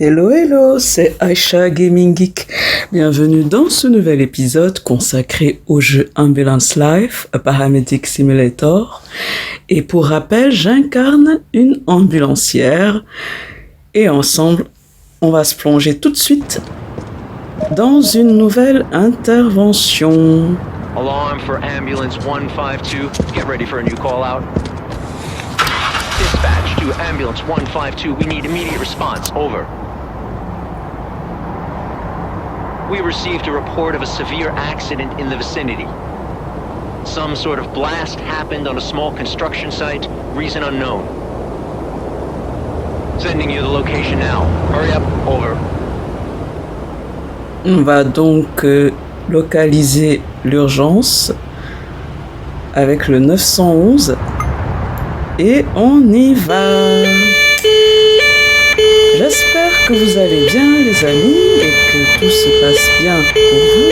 Hello, hello, c'est Aisha Gaming Geek. Bienvenue dans ce nouvel épisode consacré au jeu Ambulance Life, a Paramedic Simulator. Et pour rappel, j'incarne une ambulancière. Et ensemble, on va se plonger tout de suite dans une nouvelle intervention. Alarm for ambulance 152. Get ready for a new call out. Dispatch to ambulance 152. We need immediate response. Over. We received a report of a severe accident in the vicinity. Some sort of blast happened on a small construction site, reason unknown. Sending you the location now. Hurry up, over. On va donc localiser l'urgence avec le 911 et on y va. J'espère que vous allez bien les amis et que tout se passe bien pour vous.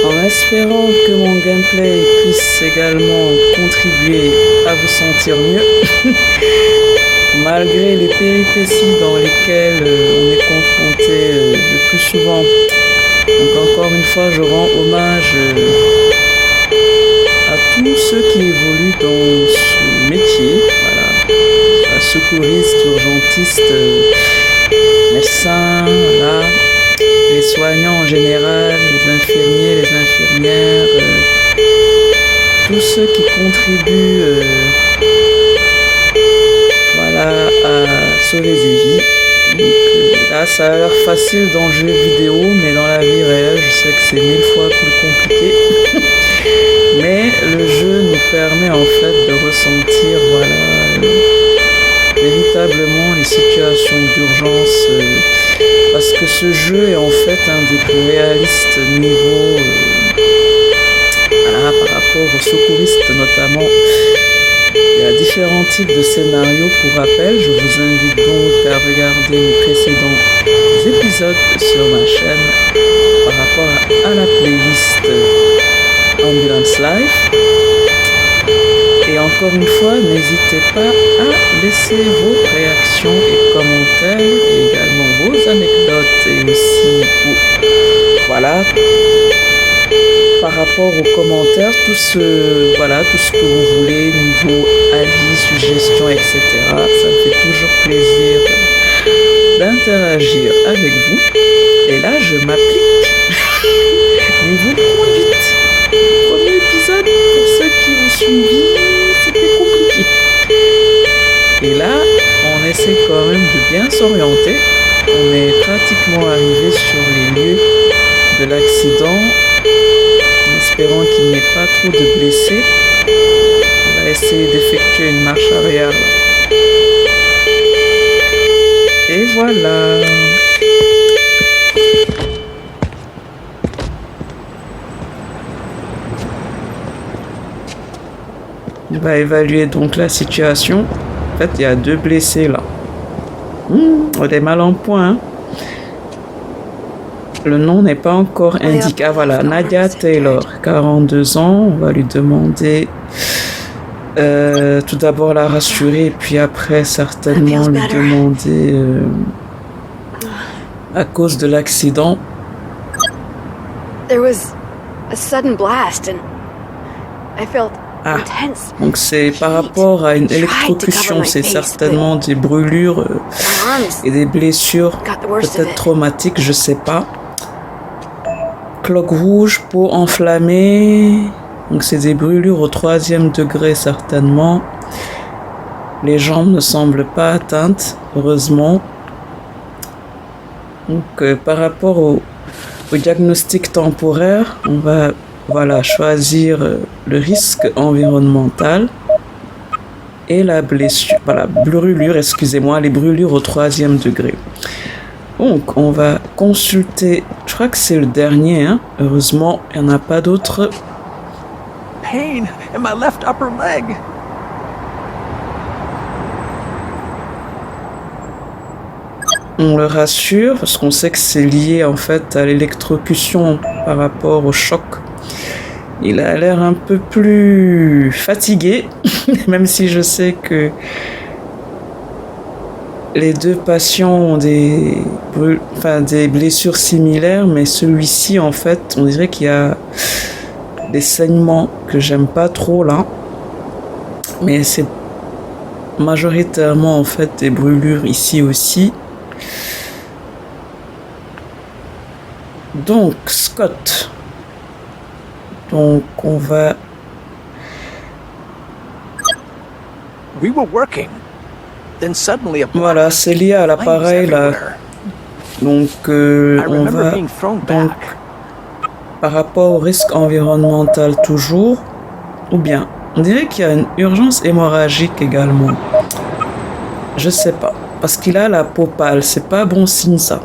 En espérant que mon gameplay puisse également contribuer à vous sentir mieux. Malgré les péripéties dans lesquelles on est confronté le plus souvent. Donc encore une fois, je rends hommage à tous ceux qui évoluent dans ce métier. Voilà. Secouristes, urgentistes, médecins, voilà, les soignants en général, les infirmiers, les infirmières, tous ceux qui contribuent voilà, à sauver des vies. Donc, là, ça a l'air facile dans le jeu vidéo, mais dans la vie réelle, je sais que c'est 1000 fois plus compliqué. Mais le jeu nous permet en fait de ressentir, voilà, véritablement les situations d'urgence parce que ce jeu est en fait un des plus réalistes niveau voilà, par rapport aux secouristes notamment. Il y a différents types de scénarios. Pour rappel, je vous invite donc à regarder mes précédents épisodes sur ma chaîne par rapport à la playlist Ambulance Life. Et encore une fois, n'hésitez pas à laisser vos réactions et commentaires, et également vos anecdotes et aussi, voilà, par rapport aux commentaires, tout ce que vous voulez, niveau avis, suggestions, etc. Ça me fait toujours plaisir d'interagir avec vous. Et là, je m'applique niveau conduite. Premier épisode, pour ceux qui ont suivi, c'était compliqué. Et là, on essaie quand même de bien s'orienter. On est pratiquement arrivé sur les lieux de l'accident, en espérant qu'il n'y ait pas trop de blessés. On va essayer d'effectuer une marche arrière. Et voilà. Je vais évaluer donc la situation. En fait, il y a 2 blessés là. On est mal en point. Hein. Le nom n'est pas encore indiqué. Ah voilà, Nadia Taylor, 42 ans. On va lui demander tout d'abord la rassurer et puis après certainement lui demander à cause de l'accident. There was a sudden blast and I felt donc c'est par rapport à une électrocution, c'est certainement des brûlures et des blessures peut-être traumatiques, je sais pas. Cloque rouge, peau enflammée, donc c'est des brûlures au 3e degré certainement. Les jambes ne semblent pas atteintes, heureusement. Donc par rapport au diagnostic temporaire, on va choisir le risque environnemental et la blessure, les brûlures au 3e degré. Donc, on va consulter, je crois que c'est le dernier, hein. Heureusement, il n'y en a pas d'autres. Pain in my left upper leg. On le rassure parce qu'on sait que c'est lié en fait à l'électrocution par rapport au choc. Il a l'air un peu plus fatigué, même si je sais que les deux patients ont des blessures similaires, mais celui-ci, en fait, on dirait qu'il y a des saignements que j'aime pas trop là. Mais c'est majoritairement, en fait, des brûlures ici aussi. Donc, Scott. Donc, on va... We were working. Then suddenly a Voilà, c'est lié à l'appareil là. everywhere. Donc, I on remember va... being thrown Donc, back. par rapport au risque environnemental toujours, ou bien, on dirait qu'il y a une urgence hémorragique également. Je sais pas, parce qu'il a la peau pâle, c'est pas bon signe ça.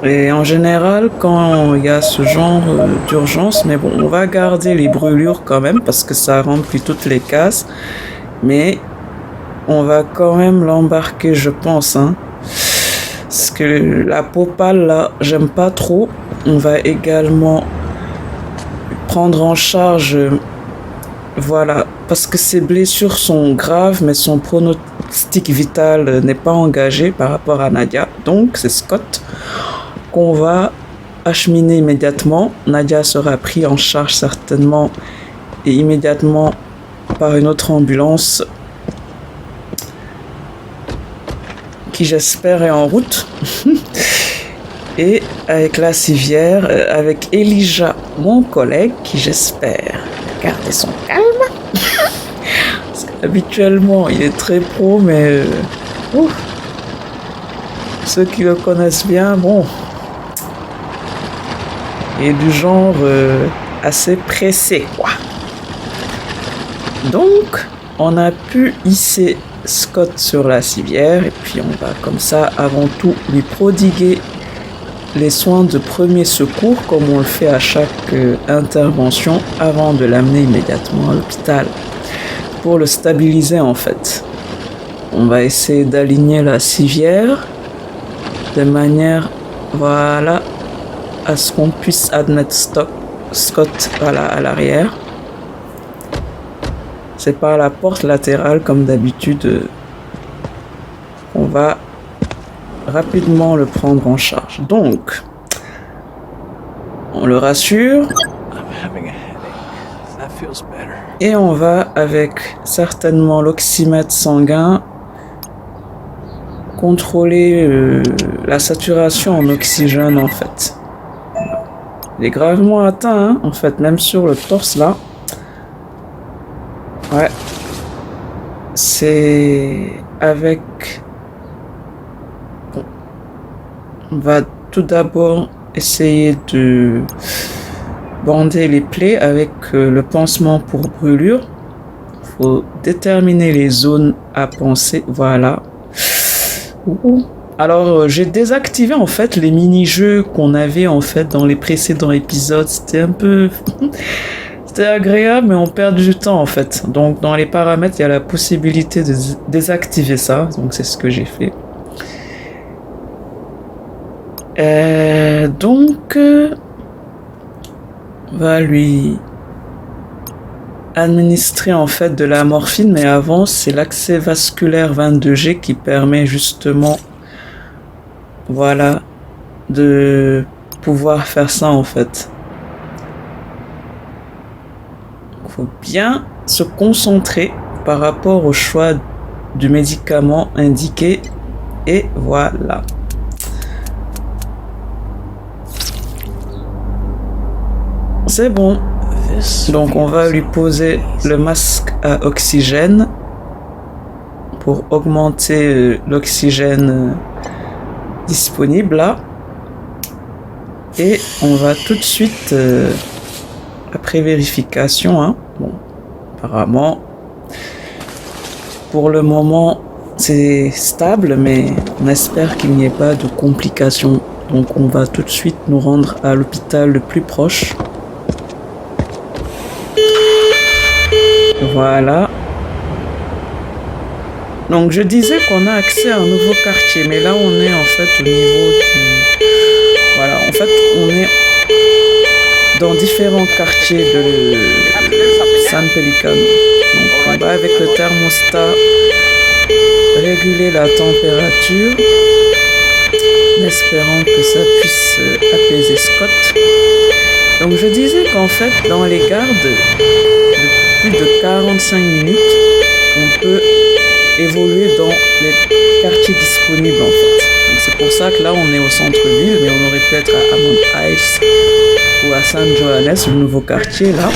Et en général, quand il y a ce genre d'urgence, mais bon, on va garder les brûlures quand même, parce que ça remplit toutes les cases. Mais on va quand même l'embarquer, je pense, hein. Parce que la peau pâle, là, j'aime pas trop. On va également prendre en charge, voilà, parce que ses blessures sont graves, mais son pronostic vital n'est pas engagé par rapport à Nadia. Donc, c'est Scott qu'on va acheminer immédiatement. Nadia sera prise en charge certainement et immédiatement par une autre ambulance qui j'espère est en route. Et avec la civière, avec Elijah, mon collègue, qui j'espère garder son calme. Parce qu'habituellement, il est très pro, mais ceux qui le connaissent bien, bon, il est du genre assez pressé, quoi. Donc, on a pu hisser Scott sur la civière et puis on va comme ça avant tout lui prodiguer les soins de premier secours comme on le fait à chaque intervention avant de l'amener immédiatement à l'hôpital pour le stabiliser en fait. On va essayer d'aligner la civière de manière, voilà, à ce qu'on puisse admettre Scott voilà, à l'arrière. C'est par la porte latérale comme d'habitude. On va rapidement le prendre en charge. Donc, on le rassure. I'm having a headache. That feels better. Et on va avec certainement l'oxymètre sanguin contrôler la saturation en oxygène en fait. Il est gravement atteint hein, en fait, même sur le torse là. Ouais. C'est avec... Bon. On va tout d'abord essayer de bander les plaies avec le pansement pour brûlure. Il faut déterminer les zones à panser. Voilà. Alors, j'ai désactivé en fait les mini-jeux qu'on avait en fait dans les précédents épisodes. C'était un peu... C'était agréable, mais on perd du temps en fait. Donc, dans les paramètres, il y a la possibilité de désactiver ça. Donc, c'est ce que j'ai fait. Donc, on va lui administrer en fait de la morphine, mais avant, c'est l'accès vasculaire 22G qui permet justement, voilà, de pouvoir faire ça en fait. Il faut bien se concentrer par rapport au choix du médicament indiqué et voilà. C'est bon. Donc on va lui poser le masque à oxygène pour augmenter l'oxygène disponible là. Et on va tout de suite, après vérification, hein, bon, apparemment, pour le moment, c'est stable, mais on espère qu'il n'y ait pas de complications. Donc on va tout de suite nous rendre à l'hôpital le plus proche. Voilà. Donc je disais qu'on a accès à un nouveau quartier, mais là on est en fait au niveau du... Voilà, en fait on est dans différents quartiers de San Pelican. Donc on va avec le thermostat réguler la température en espérant que ça puisse apaiser Scott. Donc je disais qu'en fait dans les gardes de plus de 45 minutes, on peut évoluer dans les quartiers disponibles en fait. Donc c'est pour ça que là on est au centre-ville, mais on aurait pu être à Hammond Heights ou à San Johannes, le nouveau quartier là.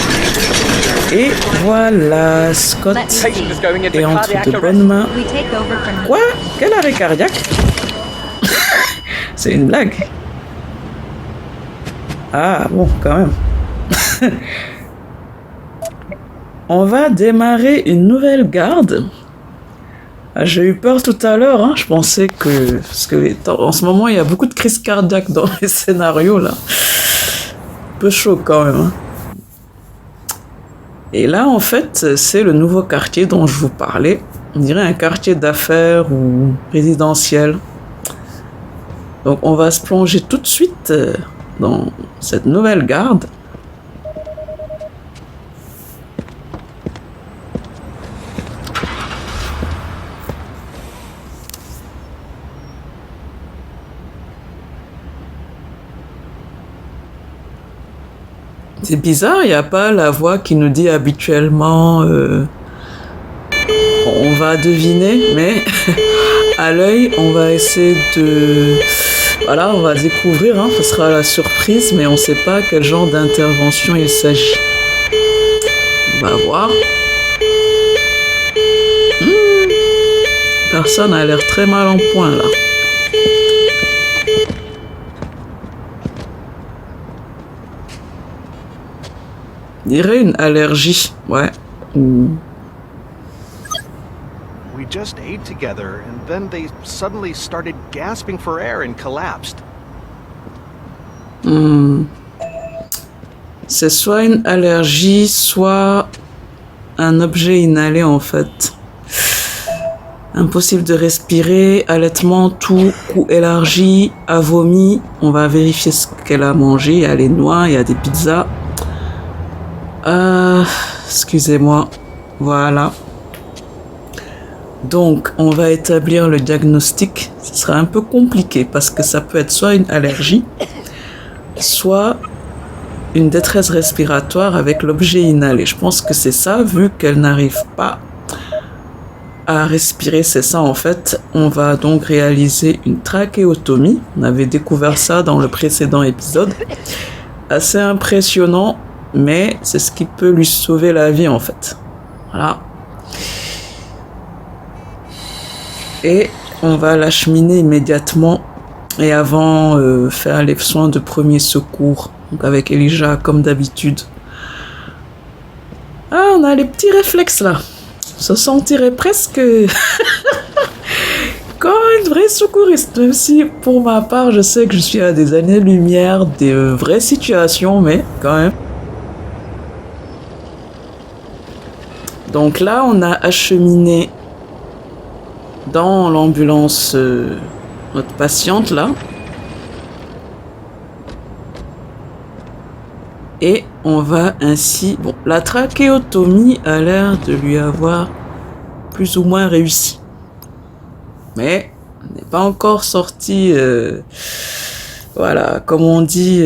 Et voilà, Scott est entre de bonnes mains. Quoi? Quel arrêt cardiaque? C'est une blague. Ah bon, quand même. On va démarrer une nouvelle garde. J'ai eu peur tout à l'heure, hein. Je pensais que... Parce que en ce moment, il y a beaucoup de crises cardiaques dans les scénarios, là. Un peu chaud, quand même. Hein. Et là, en fait, c'est le nouveau quartier dont je vous parlais. On dirait un quartier d'affaires ou résidentiel. Donc, on va se plonger tout de suite dans cette nouvelle garde. C'est bizarre, il n'y a pas la voix qui nous dit habituellement on va deviner, mais à l'œil, on va essayer de... Voilà, on va découvrir, hein, ce sera la surprise, mais on ne sait pas quel genre d'intervention il s'agit. On va voir. Personne a l'air très mal en point, là. Je dirais une allergie, ouais. We just ate together, and then they suddenly started gasping for air and collapsed. C'est soit une allergie, soit un objet inhalé en fait. Impossible de respirer, allaitement, tout, cou élargi, a vomi. On va vérifier ce qu'elle a mangé. Il y a les noix, il y a des pizzas. Excusez-moi. Voilà. Donc, on va établir le diagnostic. Ce sera un peu compliqué parce que ça peut être soit une allergie, soit une détresse respiratoire avec l'objet inhalé. Je pense que c'est ça, vu qu'elle n'arrive pas à respirer, c'est ça en fait. On va donc réaliser une trachéotomie. On avait découvert ça dans le précédent épisode. Assez impressionnant, mais c'est ce qui peut lui sauver la vie en fait. Voilà. Et on va l'acheminer immédiatement et avant faire les soins de premier secours. Donc avec Elijah comme d'habitude. Ah, on a les petits réflexes là. On se sentirait presque comme une vraie secouriste. Même si pour ma part, je sais que je suis à des années-lumière des vraies situations, mais quand même. Donc là, on a acheminé dans l'ambulance notre patiente là. Et on va ainsi... Bon, la trachéotomie a l'air de lui avoir plus ou moins réussi. Mais on n'est pas encore sorti... voilà, comme on dit,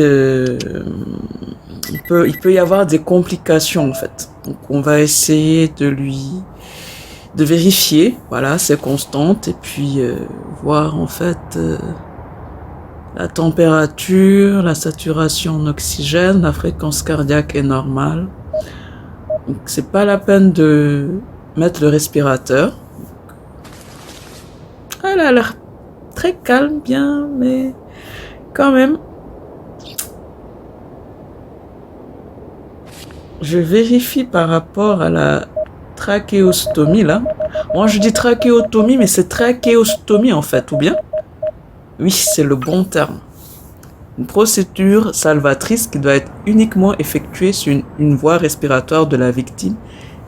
il peut y avoir des complications en fait. Donc on va essayer de vérifier, voilà, ses constantes et puis voir en fait la température, la saturation en oxygène, la fréquence cardiaque est normale. Donc c'est pas la peine de mettre le respirateur. Elle a l'air très calme, bien, mais quand même. Je vérifie par rapport à la trachéostomie là. Moi je dis trachéotomie, mais c'est trachéostomie en fait, ou bien? Oui, c'est le bon terme. Une procédure salvatrice qui doit être uniquement effectuée sur une voie respiratoire de la victime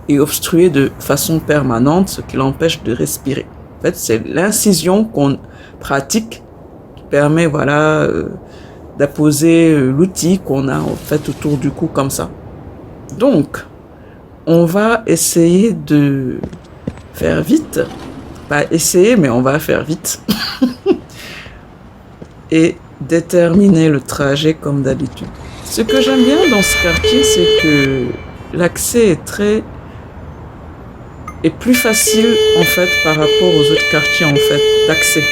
et obstruée de façon permanente, ce qui l'empêche de respirer. En fait, c'est l'incision qu'on pratique qui permet, voilà, d'apposer l'outil qu'on a en fait autour du cou comme ça. Donc, on va essayer de faire vite pas essayer, mais on va faire vite. Et déterminer le trajet comme d'habitude. Ce que j'aime bien dans ce quartier, c'est que l'accès est plus facile en fait par rapport aux autres quartiers en fait d'accès.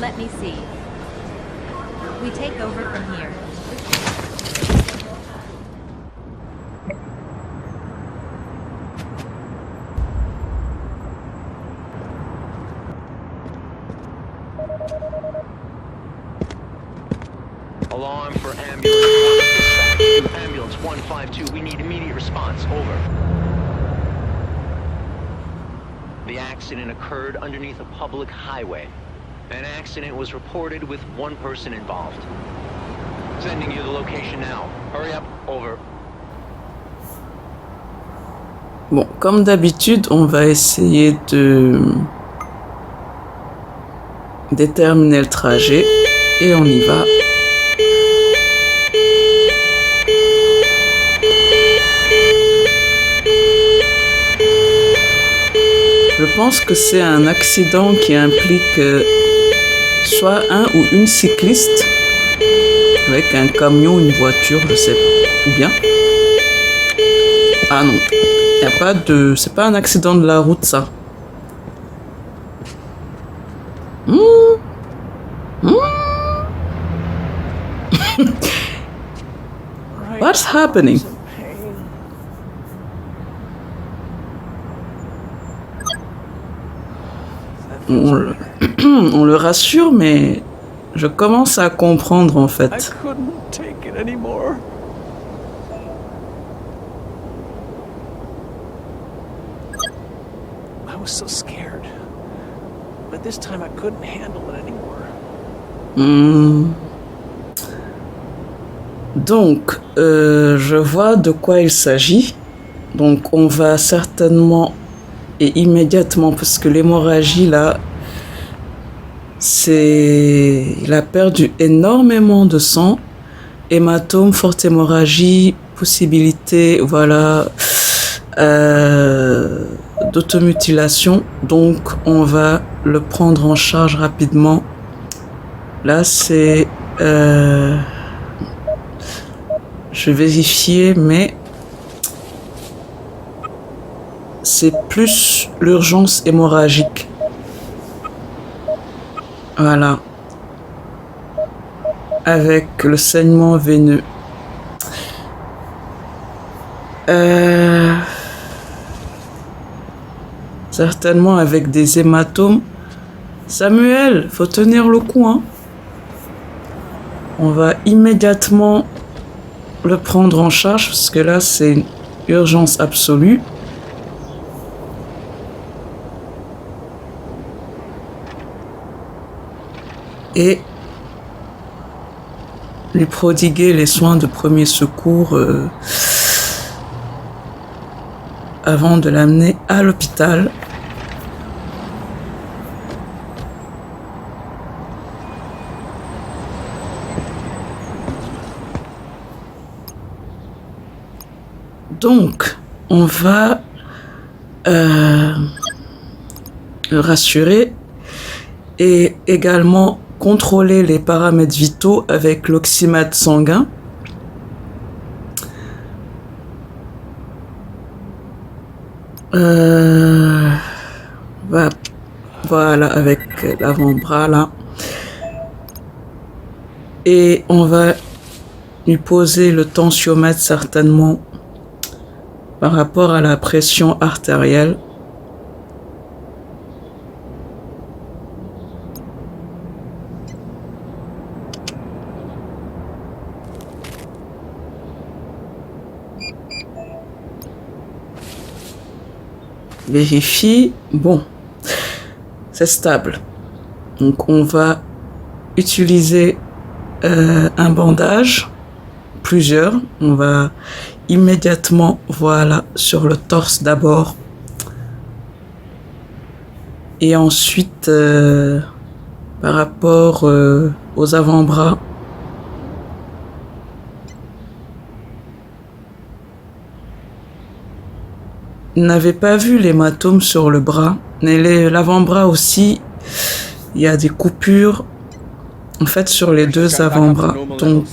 Let me see. We take over from here. Alarm for ambulance 1. Dispatch to ambulance 152. We need immediate response. Over. The accident occurred underneath a public highway. An accident was reported with one person involved. Sending you the location now. Hurry up. Over. Bon, comme d'habitude, on va essayer de déterminer le trajet et on y va. Je pense que c'est un accident qui implique soit un ou une cycliste avec un camion, une voiture, je sais pas. Ou bien. Ah non, y a pas de. C'est pas un accident de la route, ça. What's happening? On le rassure, mais je commence à comprendre en I fait. couldn't take it anymore. I was so scared. But this time I couldn't handle it anymore. Donc, je vois de quoi il s'agit. Donc, on va certainement et immédiatement, parce que l'hémorragie là, il a perdu énormément de sang, hématome, forte hémorragie, possibilité, voilà, d'automutilation. Donc, on va le prendre en charge rapidement. Là, c'est, je vais vérifier, mais c'est plus l'urgence hémorragique. Voilà. Avec le saignement veineux. Certainement avec des hématomes. Samuel, faut tenir le coup, hein. On va immédiatement le prendre en charge parce que là, c'est une urgence absolue. Et lui prodiguer les soins de premier secours avant de l'amener à l'hôpital. Donc, on va le rassurer et également contrôler les paramètres vitaux avec l'oxymètre sanguin. Voilà, avec l'avant-bras là. Et on va lui poser le tensiomètre certainement par rapport à la pression artérielle. Vérifie, bon, c'est stable. Donc on va utiliser un bandage, plusieurs. On va immédiatement, voilà, sur le torse d'abord. Et ensuite, par rapport aux avant-bras. N'avais pas vu l'hématome sur le bras, mais l'avant-bras aussi, il y a des coupures en fait sur les deux avant-bras. Donc,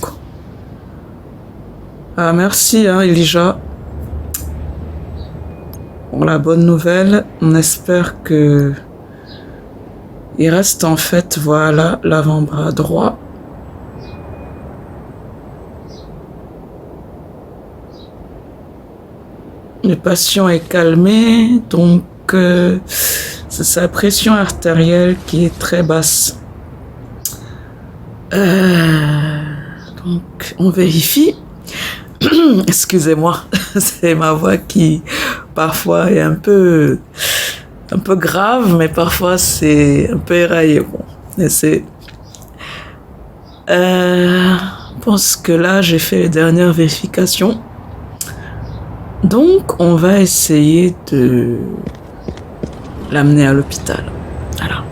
merci Elijah pour la bonne nouvelle. On espère que il reste en fait, voilà, l'avant-bras droit. Le patient est calmé, donc c'est sa pression artérielle qui est très basse. Donc on vérifie. Excusez-moi, c'est ma voix qui parfois est un peu grave, mais parfois c'est un peu éraillé. Bon, je pense que là j'ai fait les dernières vérifications. Donc, on va essayer de l'amener à l'hôpital. Voilà.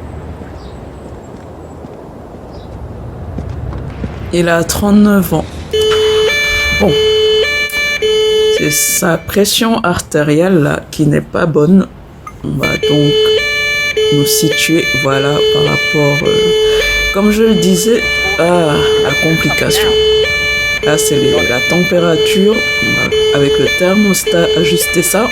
Il a 39 ans. Bon. C'est sa pression artérielle là qui n'est pas bonne. On va donc nous situer, voilà, par rapport, comme je le disais, à la complication. Là, c'est la température. On va, avec le thermostat, ajuster ça.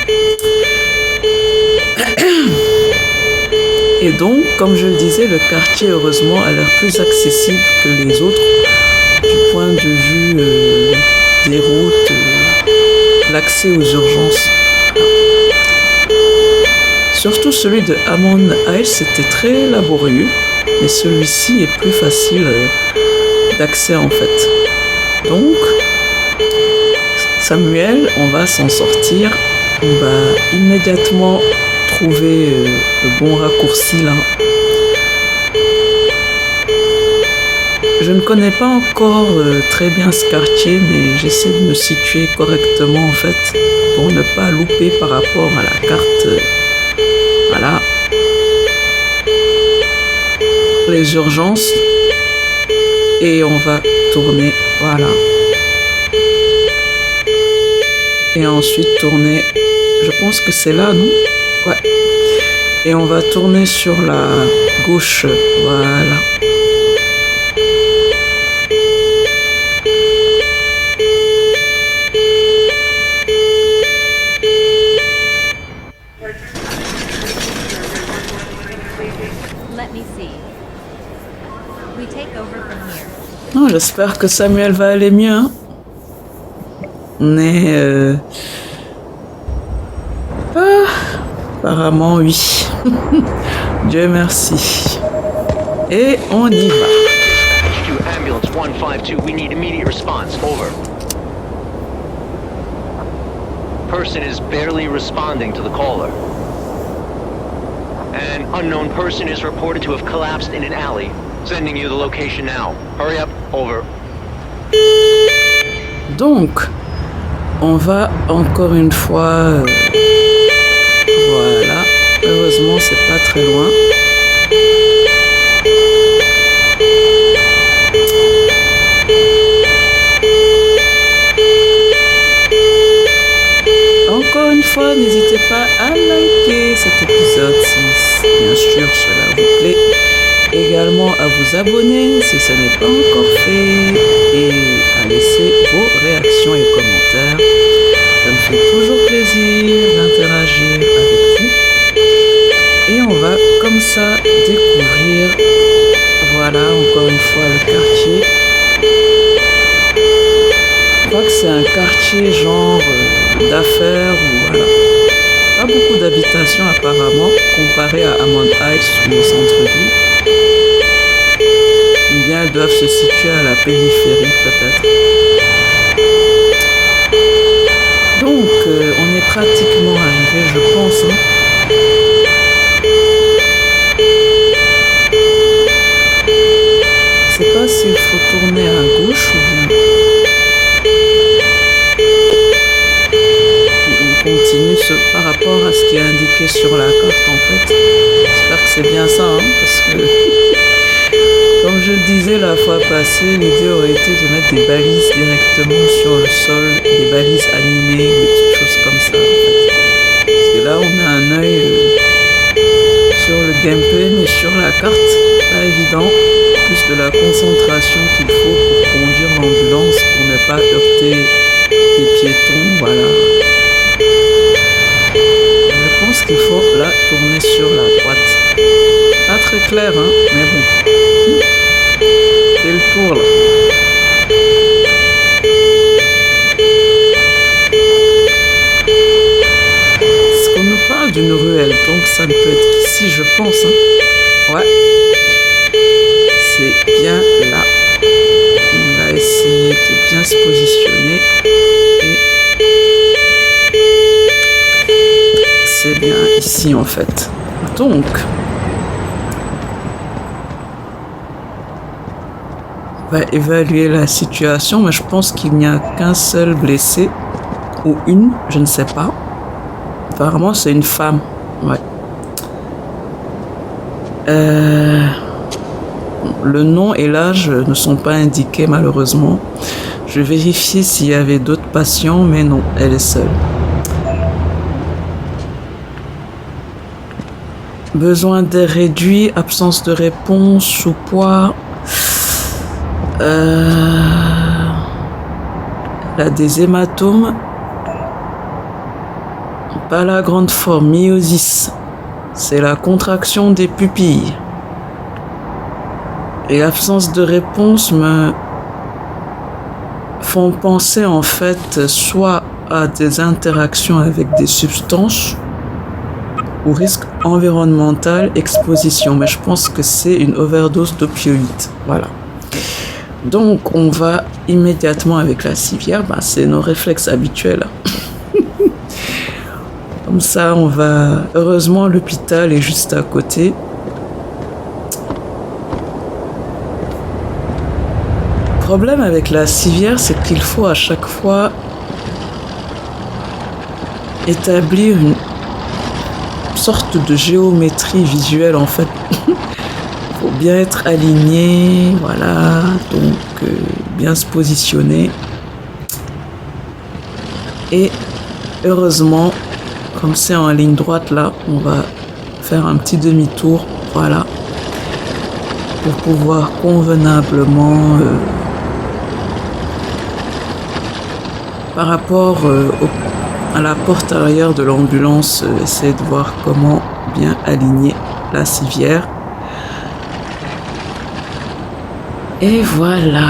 Et donc, comme je le disais, le quartier, heureusement, a l'air plus accessible que les autres du point de vue des routes, l'accès aux urgences. Surtout celui de Hammond Heights, c'était très laborieux, mais celui-ci est plus facile d'accès en fait. Donc, Samuel, on va s'en sortir. On va immédiatement trouver le bon raccourci là. Je ne connais pas encore très bien ce quartier, mais j'essaie de me situer correctement en fait pour ne pas louper par rapport à la carte. Voilà. Les urgences. Et on va tourner, voilà. Et ensuite tourner, je pense que c'est là, non? Ouais. Et on va tourner sur la gauche, voilà. Let me see. We take over from here. Oh, j'espère que Samuel va aller mieux. Hein. On est... apparemment, oui. Dieu merci. Et on y va. To ambulance 152, we need immediate response. Over. Person is barely responding to the caller. An unknown person is reported to have collapsed in an alley. Sending you the location now. Hurry up. Over. Donc, on va encore une fois... voilà. Heureusement, c'est pas très loin. Encore une fois, n'hésitez pas à liker cet épisode si bien sûr cela vous plaît. Également à vous abonner si ce n'est pas encore fait et à laisser vos réactions et commentaires. Ça me fait toujours plaisir d'interagir avec vous. Et on va comme ça découvrir, voilà, encore une fois le quartier. Je crois que c'est un quartier genre d'affaires ou voilà. Pas beaucoup d'habitations apparemment comparé à Hammond Heights ou au centre-ville. Ou bien elles doivent se situer à la périphérie peut-être. Donc on est pratiquement arrivé, je pense. Je sais pas s'il faut tourner à gauche ou bien. On continue par rapport à ce qui est indiqué sur la carte en fait. J'espère que c'est bien ça, parce que comme je le disais la fois passée, l'idée aurait été de mettre des balises directement sur le sol, des balises animées ou des petites choses comme ça en fait. Parce que là on a un œil sur le gameplay, mais sur la carte, pas évident. Plus de la concentration qu'il faut pour conduire l'ambulance, pour ne pas heurter des piétons, voilà. Je pense qu'il faut là tourner sur la droite. Pas très clair, mais bon. C'est le tour là. Est-ce qu'on nous parle d'une ruelle? Donc ça ne peut être qu'ici, je pense. Ouais. C'est bien là. On va essayer de bien se positionner. Et c'est bien ici en fait. Donc, on va évaluer la situation, mais je pense qu'il n'y a qu'un seul blessé. Ou une, je ne sais pas. Apparemment, c'est une femme. Ouais. Le nom et l'âge ne sont pas indiqués malheureusement. Je vérifiais s'il y avait d'autres patients, mais non, elle est seule. Besoin d'air réduit, absence de réponse, sous-poids. Elle a des hématomes. Pas la grande forme, myosis. C'est la contraction des pupilles. Et l'absence de réponse me font penser en fait soit à des interactions avec des substances ou risque environnemental, exposition. Mais je pense que c'est une overdose d'opioïdes. Voilà. Donc on va immédiatement avec la civière. C'est nos réflexes habituels. Comme ça on va... Heureusement l'hôpital est juste à côté. Le problème avec la civière, c'est qu'il faut à chaque fois établir une sorte de géométrie visuelle en fait. Il faut bien être aligné, voilà, donc bien se positionner. Et heureusement, comme c'est en ligne droite là, on va faire un petit demi-tour, voilà, pour pouvoir convenablement par rapport à la porte arrière de l'ambulance, essayer de voir comment bien aligner la civière. Et voilà.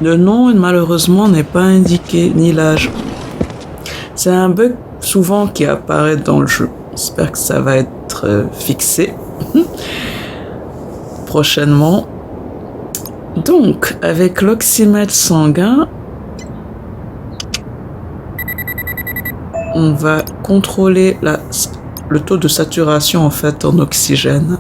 Le nom, malheureusement, n'est pas indiqué, ni l'âge. C'est un bug souvent qui apparaît dans le jeu. J'espère que ça va être fixé. prochainement. Donc, avec l'oxymètre sanguin, on va contrôler le taux de saturation en fait en oxygène.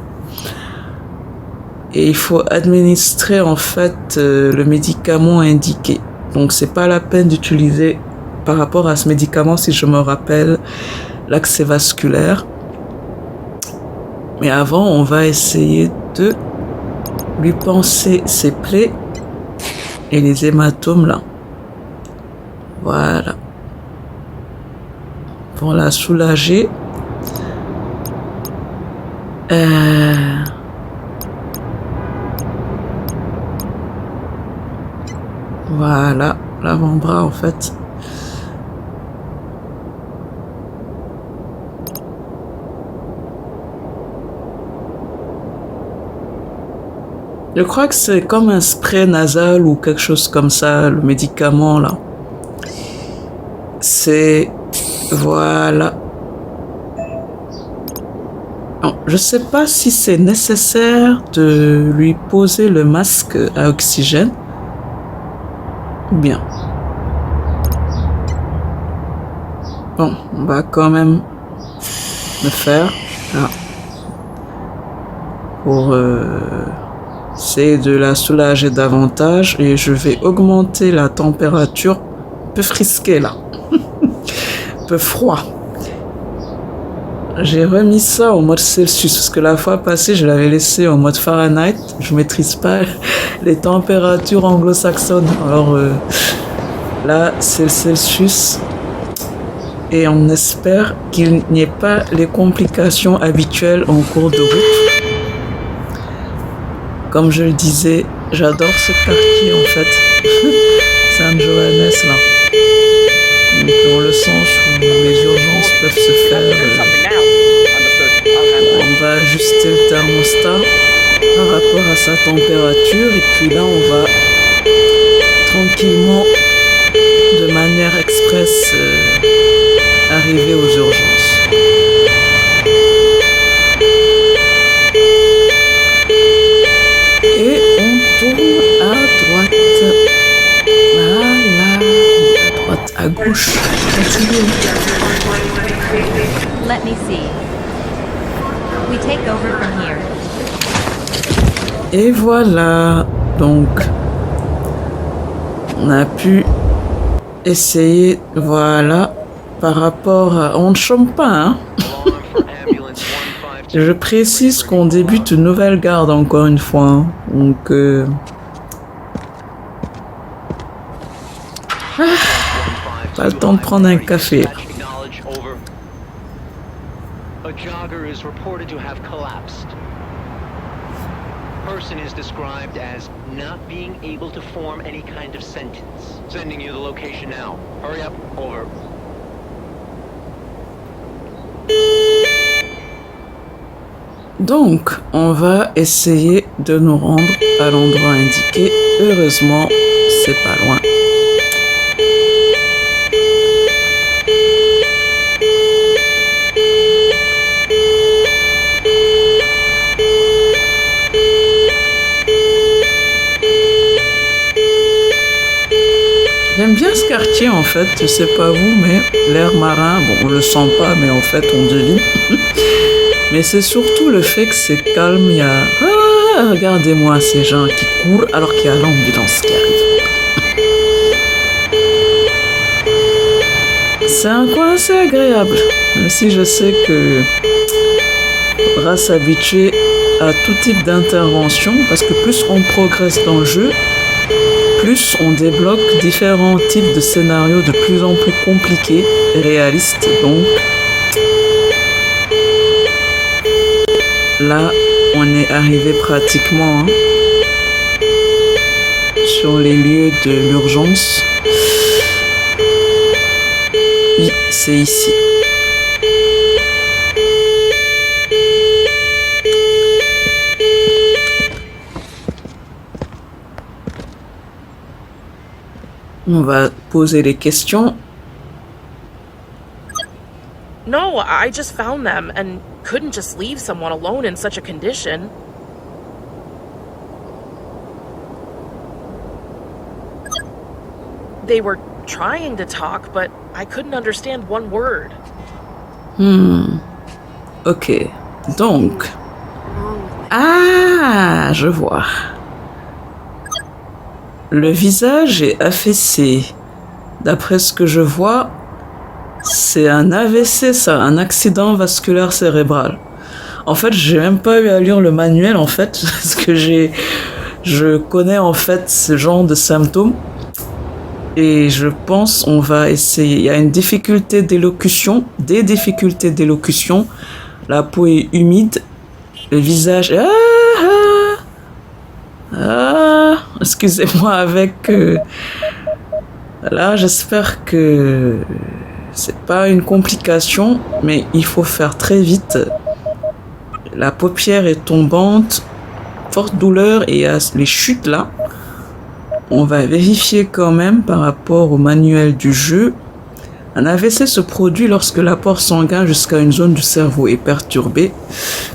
Et il faut administrer en fait le médicament indiqué. Donc c'est pas la peine d'utiliser par rapport à ce médicament, si je me rappelle, l'accès vasculaire. Mais avant, on va essayer de lui panser ses plaies et les hématomes là. Voilà. Pour la soulager. Voilà, l'avant-bras en fait. Je crois que c'est comme un spray nasal ou quelque chose comme ça, le médicament là. C'est... Voilà. Non, je sais pas si c'est nécessaire de lui poser le masque à oxygène. Bien. Bon, on va quand même le faire là. Pour essayer de la soulager davantage. Et je vais augmenter la température. Un peu frisquée là. Un peu froid. J'ai remis ça au mode Celsius parce que la fois passée je l'avais laissé au mode Fahrenheit. Je maîtrise pas les températures anglo-saxonnes. Alors là c'est le Celsius et on espère qu'il n'y ait pas les complications habituelles en cours de route. Comme je le disais, j'adore ce quartier en fait. San Johannes là. Donc, dans le sens où les urgences peuvent se faire. On va ajuster le thermostat par rapport à sa température et puis là on va tranquillement, de manière express, arriver aux urgences. Et on tourne à droite. Voilà. À droite, à gauche. Let me see. We take over from here. Et voilà. Donc, on a pu essayer, voilà, par rapport à... On ne chôme pas, hein. Je précise qu'on débute une nouvelle garde encore une fois. Hein. Donc... pas le temps de prendre un café. A jogger is reported to have collapsed. Person is described as not being able to form any kind of sentence. Sending you the location now. Hurry up, over. Donc, on va essayer de nous rendre à l'endroit indiqué. Heureusement, c'est pas loin. J'aime bien ce quartier en fait, je sais pas vous, mais l'air marin, bon on le sent pas, mais en fait on devine. Mais c'est surtout le fait que c'est calme, il y a... Ah, regardez-moi ces gens qui courent alors qu'il y a l'ambulance qui arrive. C'est un coin assez agréable, même si je sais que il faudra s'habituer à tout type d'intervention, parce que plus on progresse dans le jeu, plus on débloque différents types de scénarios de plus en plus compliqués et réalistes. Donc là, on est arrivé pratiquement sur les lieux de l'urgence. Oui, c'est ici. On va poser les questions. No, I just found them and couldn't just leave someone alone in such a condition. They were trying to talk, but I couldn't understand one word. Ok. Donc. Wrong with it. Ah, je vois. Le visage est affaissé. D'après ce que je vois, c'est un AVC, ça, un accident vasculaire cérébral. En fait, j'ai même pas eu à lire le manuel, en fait, parce que je connais en fait ce genre de symptômes. Et je pense on va essayer. Il y a une difficulté d'élocution, des difficultés d'élocution. La peau est humide, le visage. Excusez-moi avec. Là, j'espère que c'est pas une complication, mais il faut faire très vite. La paupière est tombante, forte douleur et il y a les chutes là. On va vérifier quand même par rapport au manuel du jeu. Un AVC se produit lorsque l'apport sanguin jusqu'à une zone du cerveau est perturbé.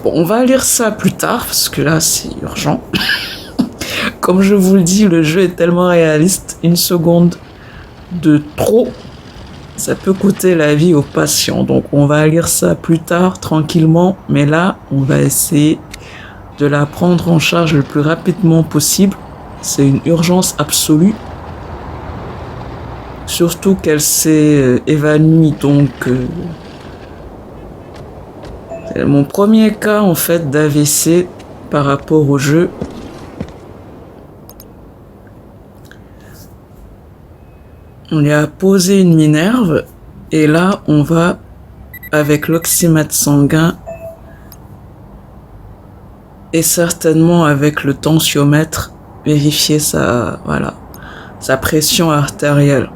Bon, on va lire ça plus tard parce que là c'est urgent. Comme je vous le dis, le jeu est tellement réaliste, une seconde de trop, ça peut coûter la vie aux patients. Donc on va lire ça plus tard tranquillement, mais là on va essayer de la prendre en charge le plus rapidement possible. C'est une urgence absolue. Surtout qu'elle s'est évanouie, donc c'est mon premier cas en fait d'AVC par rapport au jeu. On lui a posé une minerve et là on va avec l'oxymètre sanguin et certainement avec le tensiomètre vérifier sa pression artérielle.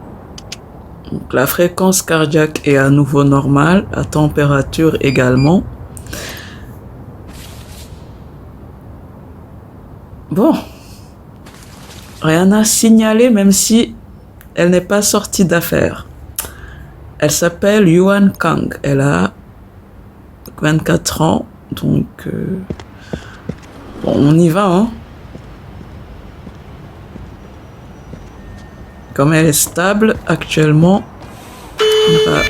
Donc la fréquence cardiaque est à nouveau normale, la température également. Bon, rien à signaler même si elle n'est pas sortie d'affaire. Elle s'appelle Yuan Kang, elle a 24 ans, donc bon, on y va hein. Comme elle est stable actuellement, on va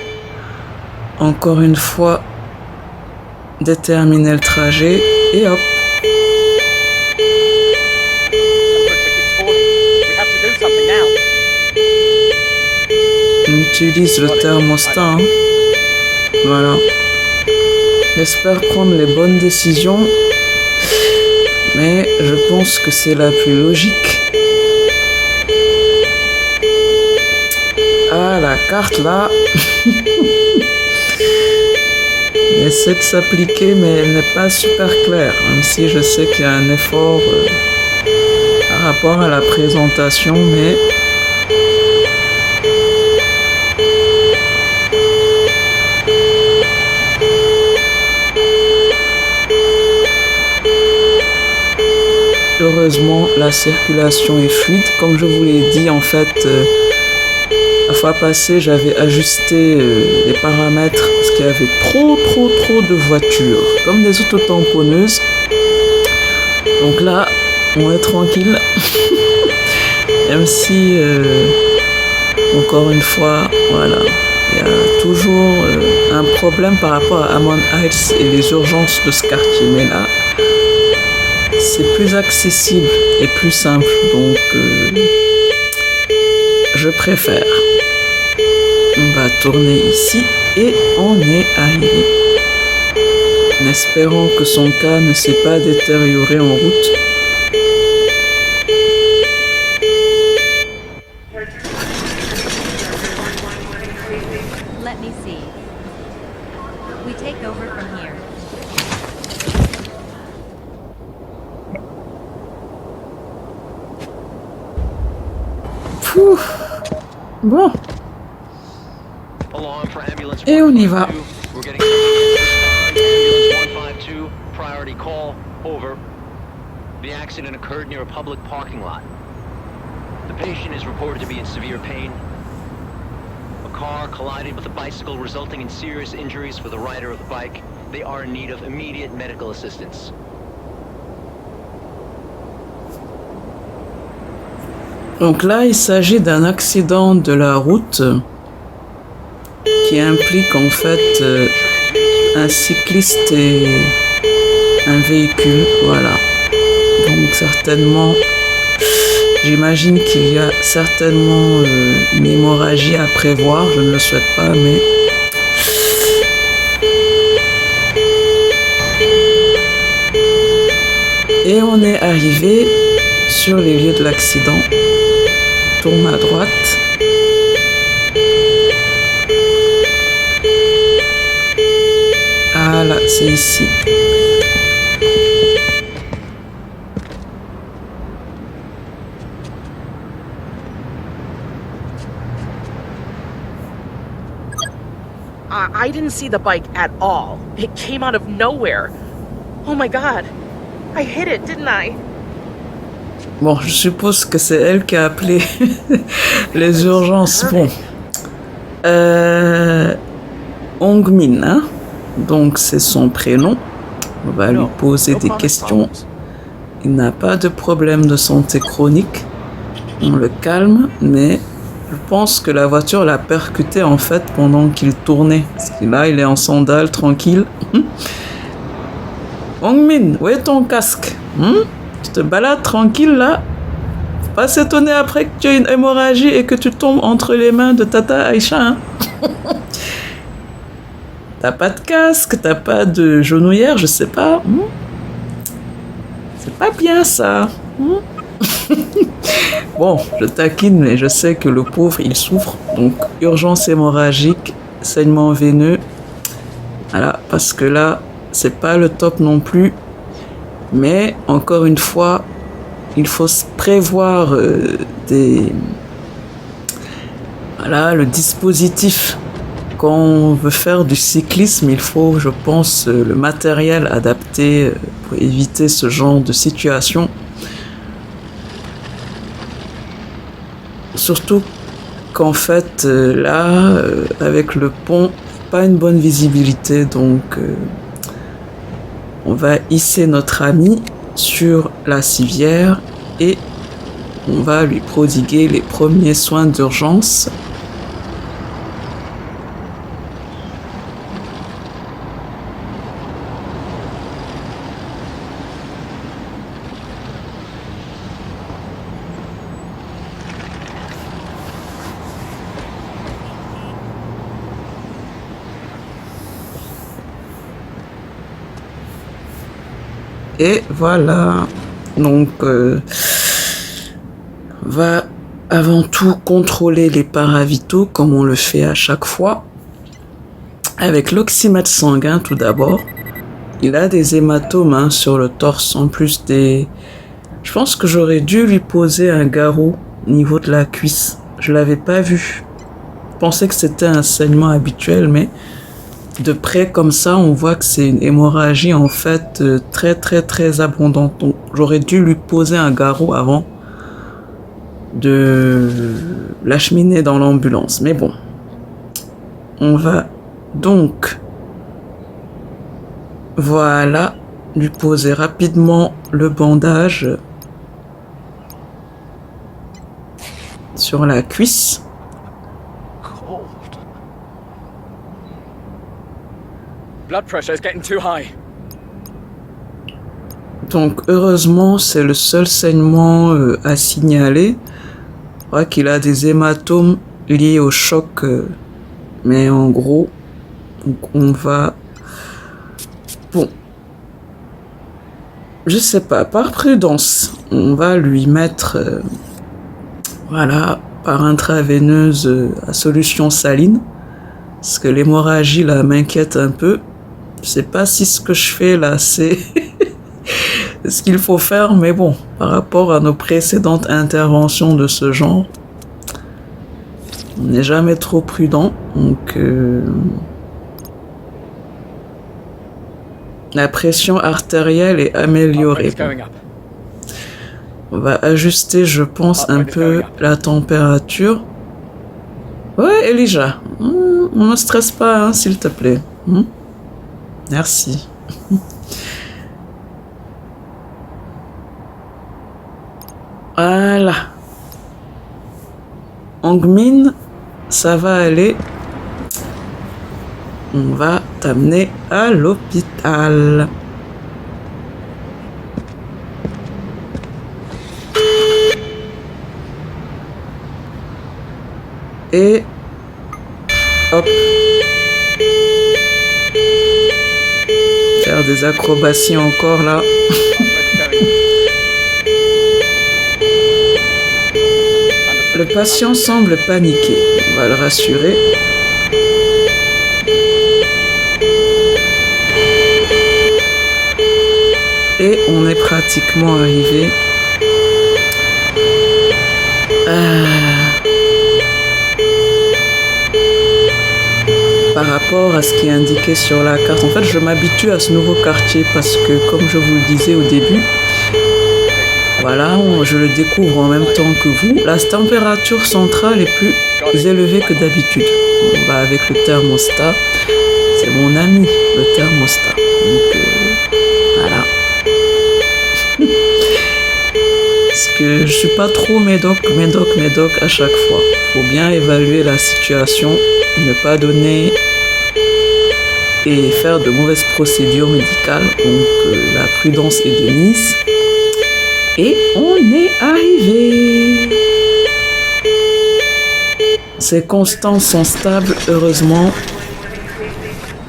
encore une fois déterminer le trajet et hop. On utilise le thermostat. Hein. Voilà. J'espère prendre les bonnes décisions, mais je pense que c'est la plus logique. Ah, la carte là. Elle essaie de s'appliquer, mais elle n'est pas super claire. Même si je sais qu'il y a un effort par rapport à la présentation, mais heureusement, la circulation est fluide. Comme je vous l'ai dit, en fait, la fois passée, j'avais ajusté les paramètres parce qu'il y avait trop de voitures, comme des autotamponneuses. Donc là, on est tranquille. Même si, encore une fois, voilà, il y a toujours un problème par rapport à Hammond Heights et les urgences de ce quartier. Mais là, c'est plus accessible et plus simple, donc je préfère. On va tourner ici et on est arrivé. En espérant que son cas ne s'est pas détérioré en route. Let me see. We take over from here. Pouf. Bon. Et on y va. We're getting ambulance 152, priority call, over. The accident occurred near a public parking lot. The patient is reported to be in severe pain. A car collided with a bicycle, resulting in serious injuries for the rider of the bike. They are in need of immediate medical assistance. Donc là, il s'agit d'un accident de la route qui implique en fait un cycliste et un véhicule. Voilà. Donc certainement, j'imagine qu'il y a certainement une hémorragie à prévoir. Je ne le souhaite pas, mais... Et on est arrivé sur les lieux de l'accident. Tourne à droite. Ah là, c'est ici. I didn't see the bike at all. It came out of nowhere. Oh my god. I hit it, didn't I? Bon, je suppose que c'est elle qui a appelé les urgences. Bon. Hongmin, hein? Donc c'est son prénom. On va lui poser des questions. Il n'a pas de problème de santé chronique. On le calme, mais je pense que la voiture l'a percuté en fait pendant qu'il tournait. Parce que là, il est en sandales, tranquille. Hongmin, où est ton casque? Tu te balades tranquille là? Faut pas s'étonner après que tu aies une hémorragie et que tu tombes entre les mains de Tata Aïcha. Hein? T'as pas de casque, t'as pas de genouillère, je sais pas. C'est pas bien ça. Bon, je taquine, mais je sais que le pauvre, il souffre. Donc, urgence hémorragique, saignement veineux. Voilà, parce que là, c'est pas le top non plus. Mais, encore une fois, il faut prévoir voilà, le dispositif. Quand on veut faire du cyclisme, il faut, je pense, le matériel adapté pour éviter ce genre de situation. Surtout qu'en fait, là, avec le pont, pas une bonne visibilité, donc on va hisser notre ami sur la civière et on va lui prodiguer les premiers soins d'urgence. Et voilà, donc on va avant tout contrôler les paravitaux comme on le fait à chaque fois. Avec l'oxymètre sanguin tout d'abord. Il a des hématomes sur le torse en plus des... Je pense que j'aurais dû lui poser un garrot au niveau de la cuisse. Je l'avais pas vu. Je pensais que c'était un saignement habituel, mais... De près comme ça, on voit que c'est une hémorragie en fait très abondante. Donc j'aurais dû lui poser un garrot avant de l'acheminer dans l'ambulance. Mais bon, on va donc, voilà, lui poser rapidement le bandage sur la cuisse. Blood pressure is getting too high. Donc heureusement, c'est le seul saignement à signaler. Je crois qu'il a des hématomes liés au choc, mais en gros, donc on va... Bon, je sais pas, par prudence, on va lui mettre, voilà, par intraveineuse à solution saline, parce que l'hémorragie là m'inquiète un peu. Je sais pas si ce que je fais là c'est ce qu'il faut faire, mais bon, par rapport à nos précédentes interventions de ce genre, on n'est jamais trop prudent, donc la pression artérielle est améliorée. On va ajuster, je pense, un peu la température. Ouais, Elijah, on ne stresse pas, s'il te plaît. Merci. Voilà. Hong-min, ça va aller. On va t'amener à l'hôpital. Et hop. Faire des acrobaties encore là. Le patient semble paniqué. On va le rassurer. Et on est pratiquement arrivé. Par rapport à ce qui est indiqué sur la carte. En fait, je m'habitue à ce nouveau quartier parce que, comme je vous le disais au début, voilà, je le découvre en même temps que vous. La température centrale est plus élevée que d'habitude. On va avec le thermostat. C'est mon ami, le thermostat. Donc, voilà. Parce que je suis pas trop médoc à chaque fois. Faut bien évaluer la situation, ne pas donner et faire de mauvaises procédures médicales. Donc la prudence est de mise. Et on est arrivé. Ces constances sont stables, heureusement.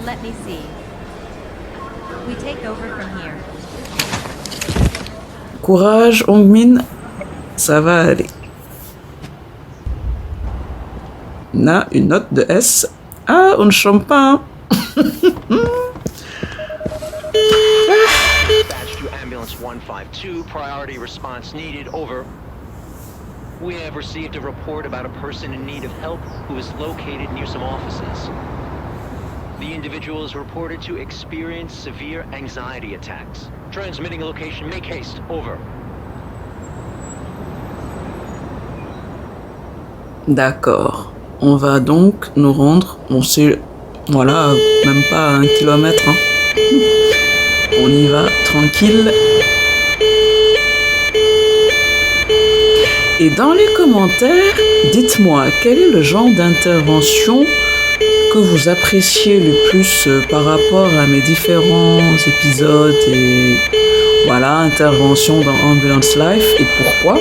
Let me see. We take over from here. Courage, Hong-min, ça va aller. On a une note de S. Ah, on ne chante pas. Dispatch to ambulance 152, priority response needed, over. We have received a report about a person in need of help who is located near some offices. The individual is reported to experience severe anxiety attacks. Transmitting location, make haste, over. D'accord. On va donc nous rendre. On sait, voilà, même pas à 1 kilomètre. Hein. On y va tranquille. Et dans les commentaires, dites-moi quel est le genre d'intervention que vous appréciez le plus par rapport à mes différents épisodes et voilà, intervention dans Ambulance Life et pourquoi.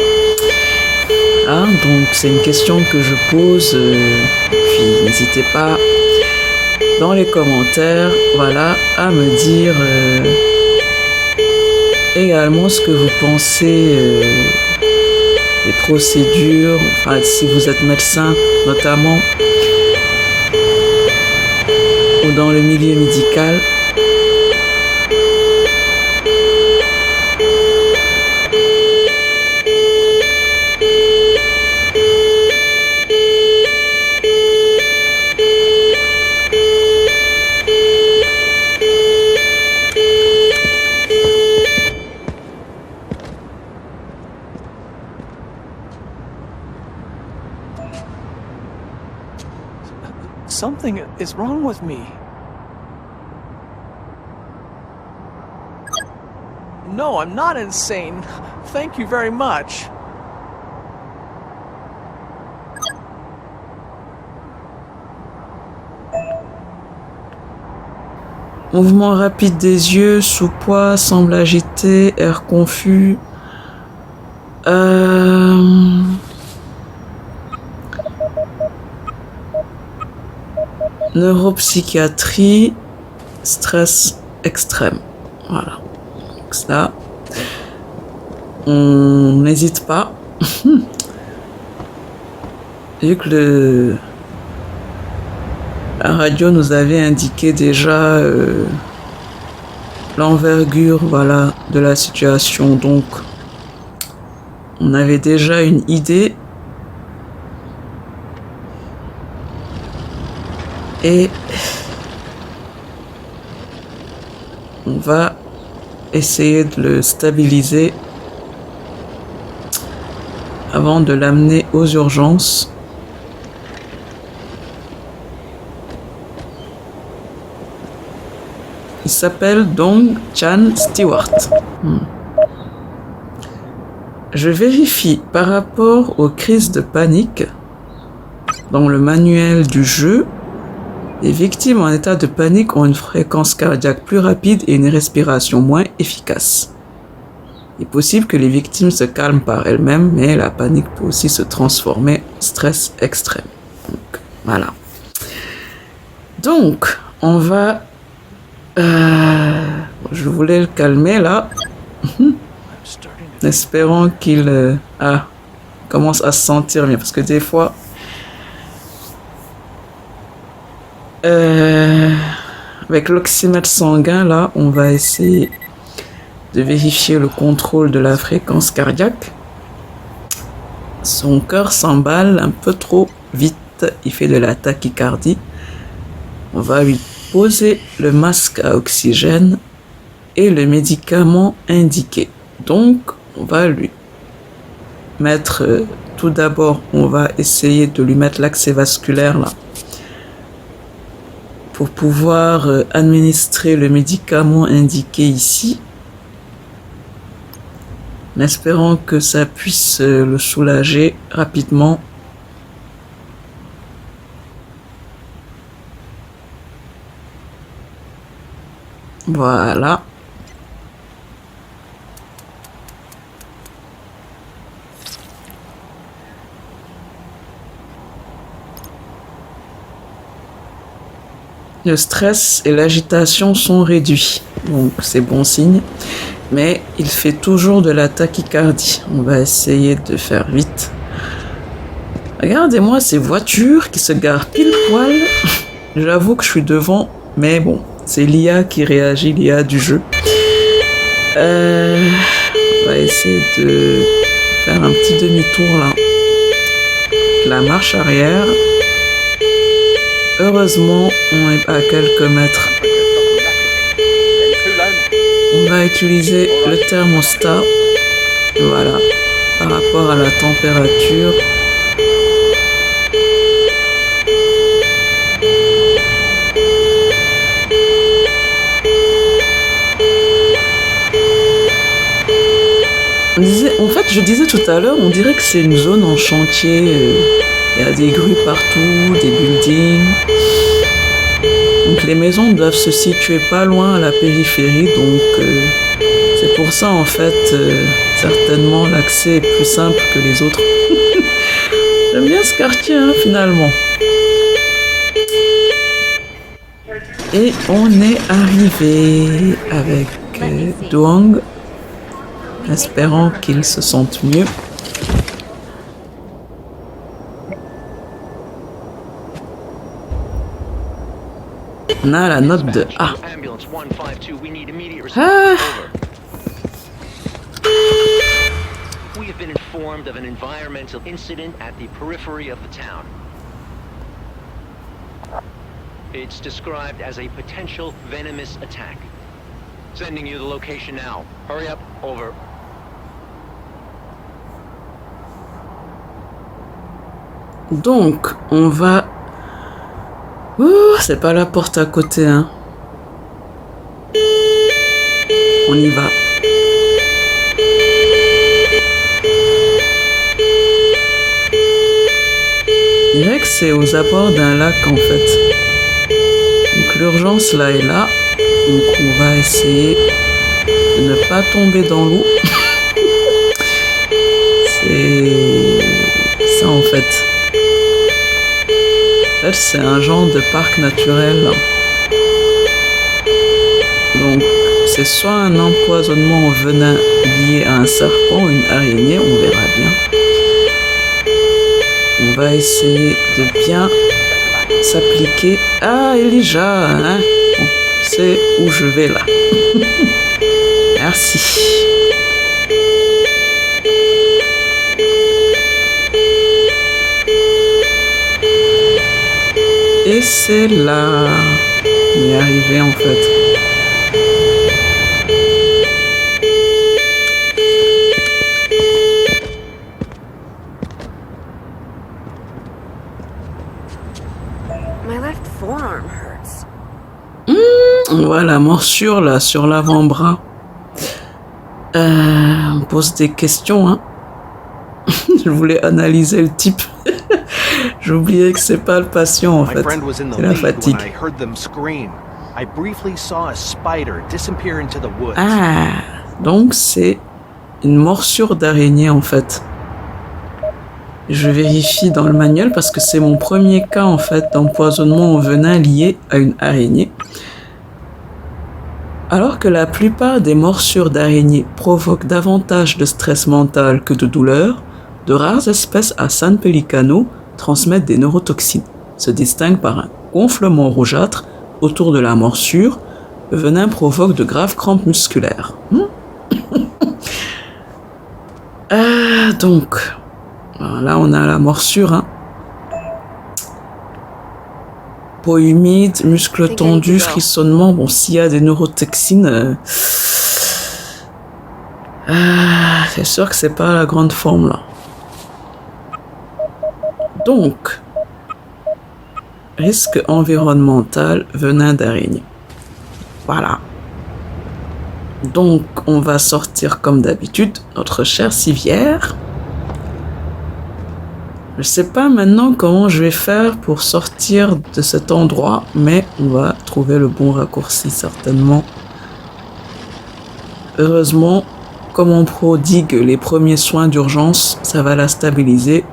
Ah, donc c'est une question que je pose, puis n'hésitez pas dans les commentaires, voilà, à me dire également ce que vous pensez des procédures, enfin si vous êtes médecin notamment, ou dans le milieu médical. Something is wrong with me. No, I'm not insane. Thank you very much. Mouvement rapide des yeux, sous-poids, semble agité, air confus. Neuropsychiatrie, stress extrême. Voilà. Donc ça, on n'hésite pas. Vu que la radio nous avait indiqué déjà l'envergure, voilà, de la situation, donc on avait déjà une idée. Et on va essayer de le stabiliser avant de l'amener aux urgences. Il s'appelle Dong Chan Stewart. Je vérifie par rapport aux crises de panique. Dans le manuel du jeu, les victimes en état de panique ont une fréquence cardiaque plus rapide et une respiration moins efficace. Il est possible que les victimes se calment par elles-mêmes, mais la panique peut aussi se transformer en stress extrême. Donc, voilà. Donc, on va... je voulais le calmer là. Espérons qu'il commence à se sentir bien. Parce que des fois... avec l'oxymètre sanguin, là, on va essayer de vérifier le contrôle de la fréquence cardiaque. Son cœur s'emballe un peu trop vite. Il fait de la tachycardie. On va lui poser le masque à oxygène et le médicament indiqué. Donc, on va lui mettre... tout d'abord, on va essayer de lui mettre l'accès vasculaire, là, pour pouvoir administrer le médicament indiqué ici, en espérant que ça puisse le soulager rapidement. Voilà. Le stress et l'agitation sont réduits, donc c'est bon signe. Mais il fait toujours de la tachycardie. On va essayer de faire vite. Regardez-moi ces voitures qui se garent pile poil. J'avoue que je suis devant, mais bon, c'est l'IA qui réagit, l'IA du jeu. On va essayer de faire un petit demi-tour là. La marche arrière. Heureusement, on est à quelques mètres. On va utiliser le thermostat. Voilà. Par rapport à la température. En fait, je disais tout à l'heure, on dirait que c'est une zone en chantier. Il y a des grues partout, des buildings. Donc les maisons doivent se situer pas loin à la périphérie. Donc c'est pour ça en fait, certainement l'accès est plus simple que les autres. J'aime bien ce quartier hein, finalement. Et on est arrivé avec Duong, espérant qu'il se sente mieux. On a la note de A. Ah. We have been informed of an environmental incident at the periphery of the town. It's described as a potential venomous attack. Sending you the location now. Hurry up, over. Donc, on va... Ouh, c'est pas la porte à côté, hein. On y va. Je dirais que c'est aux abords d'un lac, en fait. Donc, l'urgence, là, est là. Donc, on va essayer de ne pas tomber dans l'eau. C'est ça, en fait. En fait, c'est un genre de parc naturel. Donc, c'est soit un empoisonnement au venin lié à un serpent ou une araignée, on verra bien. On va essayer de bien s'appliquer. Ah, Elijah, hein? Bon, c'est où je vais là. Merci. Et c'est là. On est arrivé en fait. My left forearm hurts. On voit la morsure là sur l'avant-bras. On pose des questions, hein. Je voulais analyser le type. J'oubliais que c'est pas le patient en My fait, friend was in the c'est la lead when I fatigue. heard them scream. I briefly saw a spider disappear into the woods. Ah, donc c'est une morsure d'araignée en fait. Je vérifie dans le manuel parce que c'est mon premier cas en fait d'empoisonnement au venin lié à une araignée. Alors que la plupart des morsures d'araignées provoquent davantage de stress mental que de douleur, de rares espèces à San Pellicano transmettent des neurotoxines, se distinguent par un gonflement rougeâtre autour de la morsure. Le venin provoque de graves crampes musculaires. Donc, là on a la morsure, hein. Peau humide, muscles tendus, frissonnement. Bon, s'il y a des neurotoxines, c'est sûr que c'est pas la grande forme là. Donc, risque environnemental, venin d'araignée. Voilà. Donc, on va sortir comme d'habitude notre chère civière. Je sais pas maintenant comment je vais faire pour sortir de cet endroit, mais on va trouver le bon raccourci certainement. Heureusement, comme on prodigue les premiers soins d'urgence, ça va la stabiliser.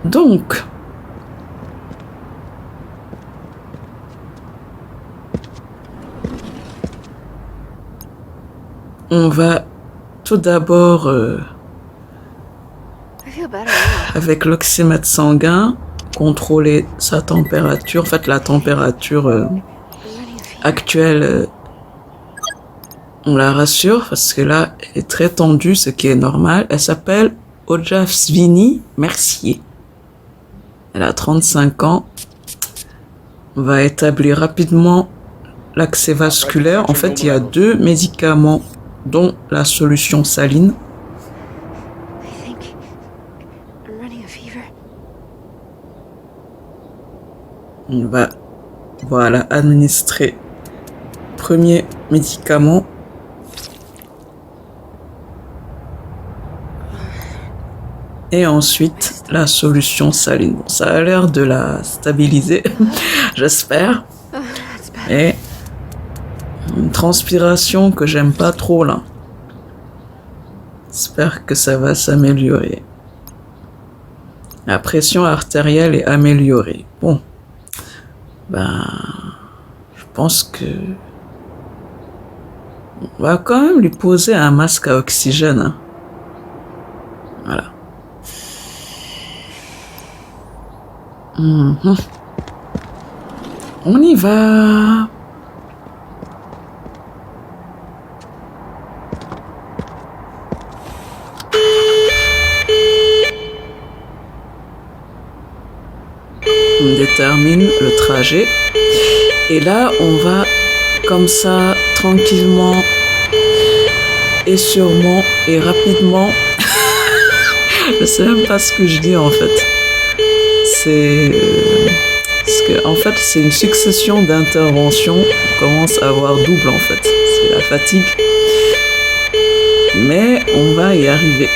Donc, on va tout d'abord, I feel better now. avec l'oxymètre sanguin, contrôler sa température. En fait, la température I'm running a fever. actuelle, on la rassure parce que là, elle est très tendue, ce qui est normal. Elle s'appelle Ojasvini Mercier. Elle a 35 ans. On va établir rapidement l'accès vasculaire. En fait, il y a 2 médicaments, dont la solution saline. I think I'm running a fever. On va, voilà, administrer premier médicament. Et ensuite, la solution saline. Bon, ça a l'air de la stabiliser, j'espère. That's bad. Et une transpiration que j'aime pas trop là. J'espère que ça va s'améliorer. La pression artérielle est améliorée. Bon, ben, je pense que on va quand même lui poser un masque à oxygène, hein. Voilà. On y va. On détermine le trajet. Et là, on va comme ça, tranquillement et sûrement et rapidement. Je sais même pas ce que je dis en fait. C'est parce que en fait c'est une succession d'interventions. On commence à avoir double en fait. C'est la fatigue. Mais on va y arriver.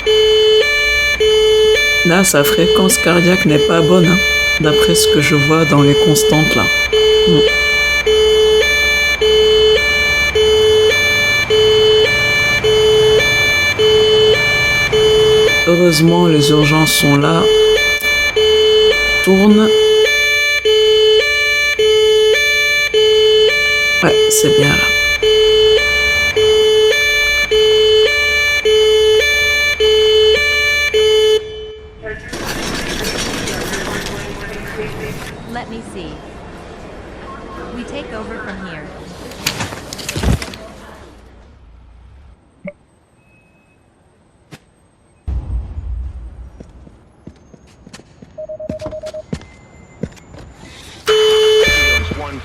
Là, sa fréquence cardiaque n'est pas bonne, hein, d'après ce que je vois dans les constantes là. Heureusement, les urgences sont là. Tourne. Ouais, c'est bien là. Let me see. We take over from here.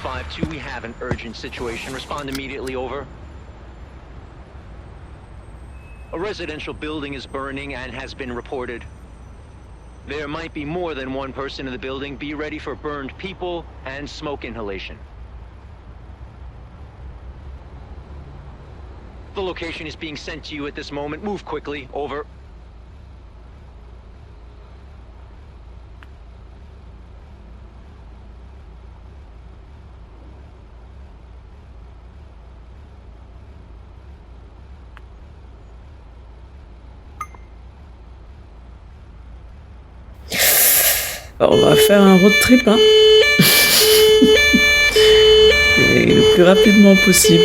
152, we have an urgent situation. Respond immediately, over. A residential building is burning and has been reported. There might be more than one person in the building. Be ready for burned people and smoke inhalation. The location is being sent to you at this moment. Move quickly, over. Alors, on va faire un road trip, hein. Et le plus rapidement possible.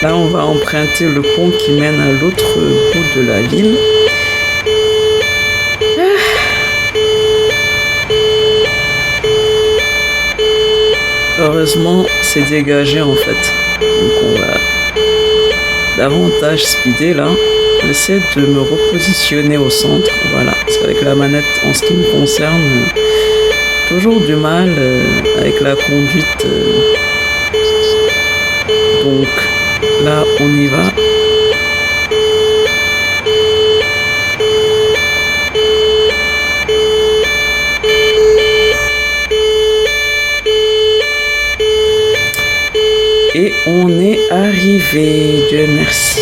Là, on va emprunter le pont qui mène à l'autre bout de la ville. Heureusement, c'est dégagé en fait. Donc on va davantage speeder là. J'essaie de me repositionner au centre. Voilà, parce qu'avec la manette, en ce qui me concerne, toujours du mal avec la conduite. Donc là, on y va. Et on est arrivé, Dieu merci.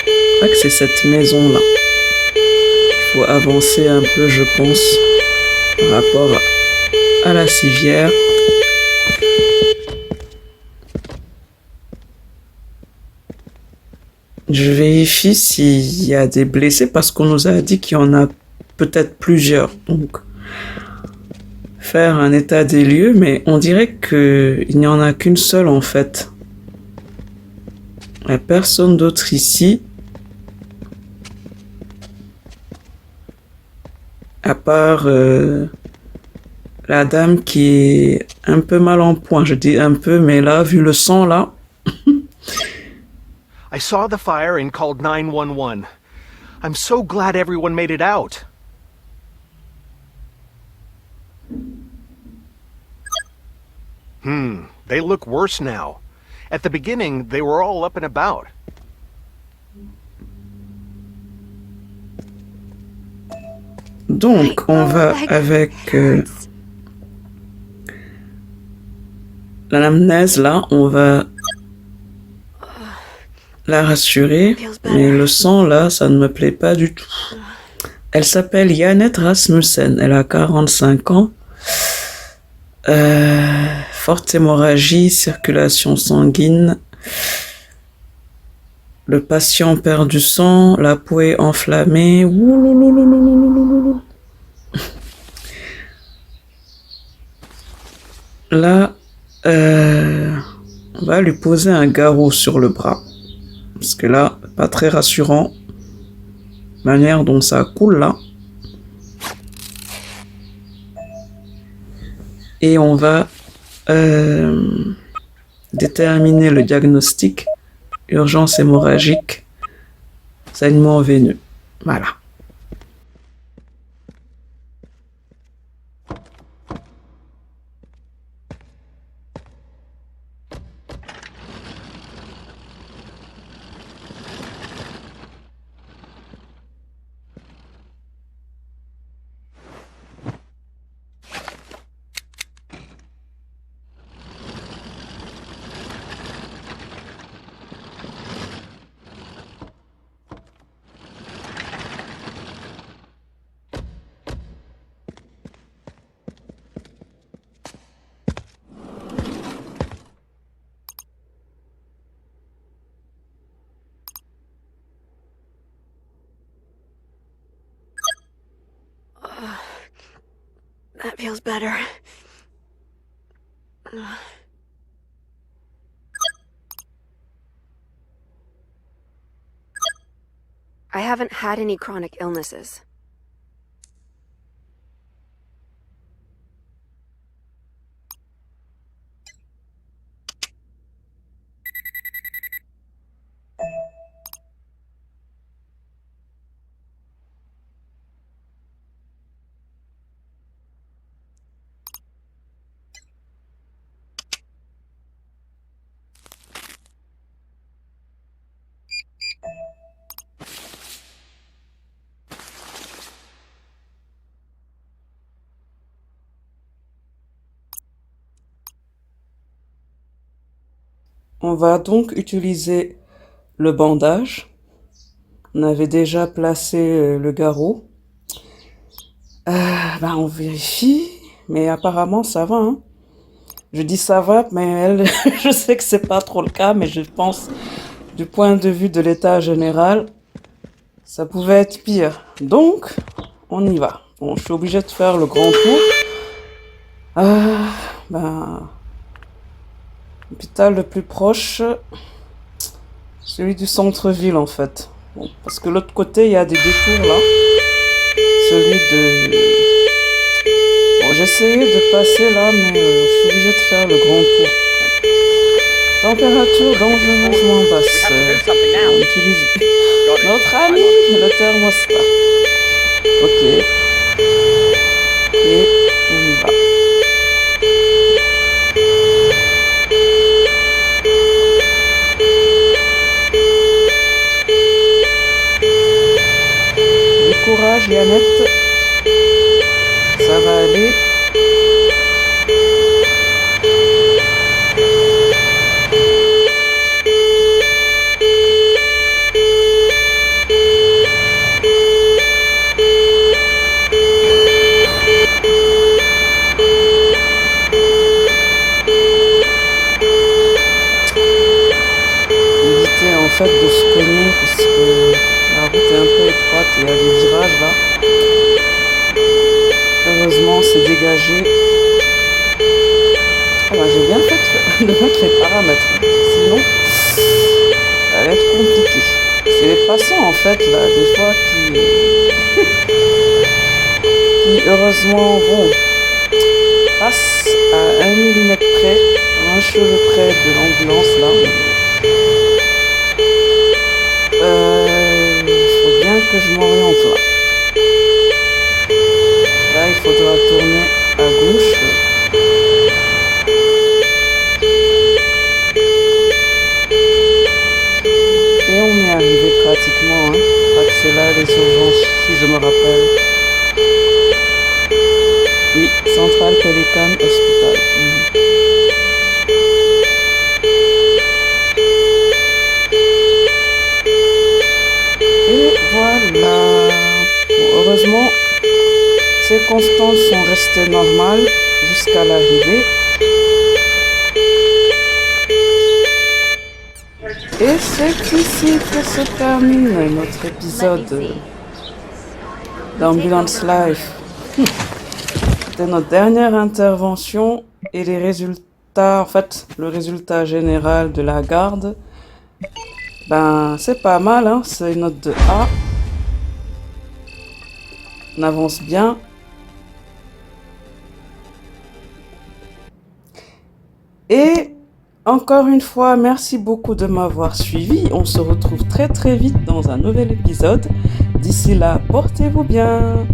Je crois que c'est cette maison-là. Il faut avancer un peu, je pense, par rapport à la civière. Je vérifie s'il y a des blessés parce qu'on nous a dit qu'il y en a peut-être plusieurs. Donc, faire un état des lieux, mais on dirait qu'il n'y en a qu'une seule en fait. Il n'y a personne d'autre ici. À part la dame qui est un peu mal en point. Je dis un peu, mais là, vu le sang là. I saw the fire and called 911. I'm so glad everyone made it out. They look worse now. At the beginning, they were all up and about. Donc, on va avec l'anamnèse là, on va la rassurer, mais le sang là, ça ne me plaît pas du tout. Elle s'appelle Janette Rasmussen, elle a 45 ans. Forte hémorragie, circulation sanguine. Le patient perd du sang, la peau est enflammée. Là, on va lui poser un garrot sur le bras. Parce que là, pas très rassurant. Manière dont ça coule là. Et on va déterminer le diagnostic. Urgence hémorragique, saignement veineux. Voilà. That feels better. I haven't had any chronic illnesses. On va donc utiliser le bandage. On avait déjà placé le garrot. On vérifie, mais apparemment ça va, hein. Je dis ça va, mais elle, je sais que c'est pas trop le cas, mais je pense, du point de vue de l'état général, ça pouvait être pire. Donc, on y va. Bon, je suis obligée de faire le grand tour. L'hôpital le plus proche, celui du centre-ville en fait. Bon, parce que l'autre côté, il y a des détours là. Celui de... Bon, j'ai essayé de passer là, mais je suis obligée de faire le grand tour. Température dangereusement basse. On utilise notre ami, le thermostat. Ok. Et on y va. Du courage, Yannette. Ça va aller. Éviter en fait de se cogner parce que la route est un peu étroite et il y a des virages là. Heureusement c'est dégagé. J'ai bien fait de mettre les paramètres, sinon ça va être compliqué. C'est les passants en fait là des fois qui heureusement passent à 1 millimètre près, un cheveu près de l'ambulance là. Il faut bien que je m'oriente là. Là, il faudra tourner à gauche. Et on est arrivé pratiquement. Hein. Je crois que c'est là les urgences, si je me rappelle. Oui, Central Pelican Hospital. Et voilà. Bon, heureusement, ces constantes sont restées normales jusqu'à l'arrivée. Et c'est ici que se termine notre épisode d'Ambulance Life. C'était notre dernière intervention et les résultats, en fait, le résultat général de la garde. C'est pas mal, hein, c'est une note de A. On avance bien. Et encore une fois, merci beaucoup de m'avoir suivi. On se retrouve très très vite dans un nouvel épisode. D'ici là, portez-vous bien.